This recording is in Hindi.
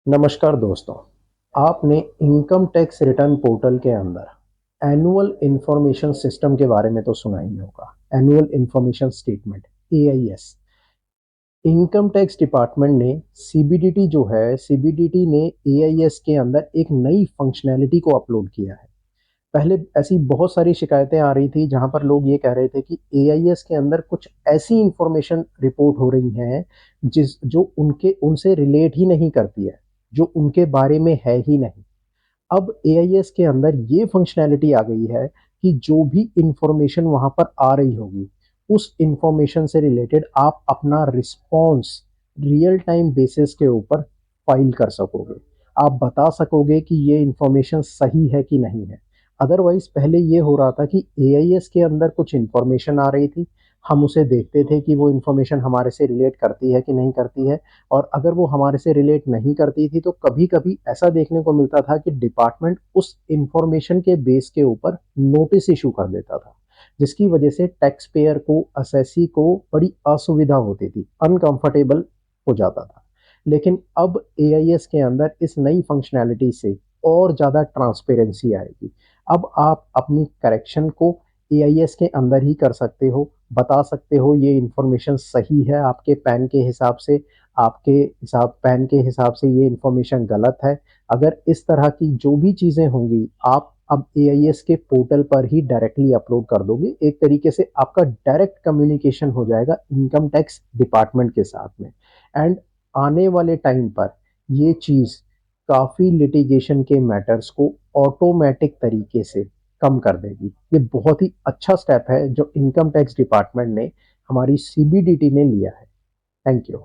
नमस्कार दोस्तों। आपने इनकम टैक्स रिटर्न पोर्टल के अंदर एनुअल इंफॉर्मेशन सिस्टम के बारे में तो सुना ही होगा। Annual information statement, AIS. Income tax department ने सीबीडीटी ने एआईएस के अंदर एक नई फंक्शनैलिटी को अपलोड किया है। पहले ऐसी बहुत सारी शिकायतें आ रही थी जहां पर लोग ये कह रहे थे कि एआईएस के अंदर कुछ ऐसी इंफॉर्मेशन रिपोर्ट हो रही हैं जिस जो उनके उनसे रिलेट ही नहीं करती है, जो उनके बारे में है ही नहीं। अब एआईएस के अंदर ये फंक्शनैलिटी आ गई है कि जो भी इंफॉर्मेशन वहां पर आ रही होगी, उस इंफॉर्मेशन से रिलेटेड आप अपना रिस्पॉन्स रियल टाइम बेसिस के ऊपर फाइल कर सकोगे। आप बता सकोगे कि ये इंफॉर्मेशन सही है कि नहीं है। अदरवाइज पहले ये हो रहा था कि एआईएस के अंदर कुछ इंफॉर्मेशन आ रही थी, हम उसे देखते थे कि वो इंफॉर्मेशन हमारे से रिलेट करती है कि नहीं करती है। और अगर वो हमारे से रिलेट नहीं करती थी तो कभी कभी ऐसा देखने को मिलता था कि डिपार्टमेंट उस इंफॉर्मेशन के बेस के ऊपर नोटिस इशू कर देता था, जिसकी वजह से टैक्स पेयर को, असेसी को बड़ी असुविधा होती थी, अनकंफर्टेबल हो जाता था। लेकिन अब एआईएस के अंदर इस नई फंक्शनैलिटी से और ज़्यादा ट्रांसपेरेंसी आएगी। अब आप अपनी करेक्शन को एआईएस के अंदर ही कर सकते हो, बता सकते हो ये इंफॉर्मेशन सही है आपके पैन के हिसाब से, आपके हिसाब पैन के हिसाब से ये इंफॉर्मेशन गलत है। अगर इस तरह की जो भी चीज़ें होंगी आप अब एआईएस के पोर्टल पर ही डायरेक्टली अपलोड कर दोगे। एक तरीके से आपका डायरेक्ट कम्युनिकेशन हो जाएगा इनकम टैक्स डिपार्टमेंट के साथ में। एंड आने वाले टाइम पर ये चीज़ काफ़ी लिटिगेशन के मैटर्स को ऑटोमेटिक तरीके से कम कर देगी। ये बहुत ही अच्छा स्टेप है जो इनकम टैक्स डिपार्टमेंट ने, हमारी सीबीडीटी ने लिया है। Thank you.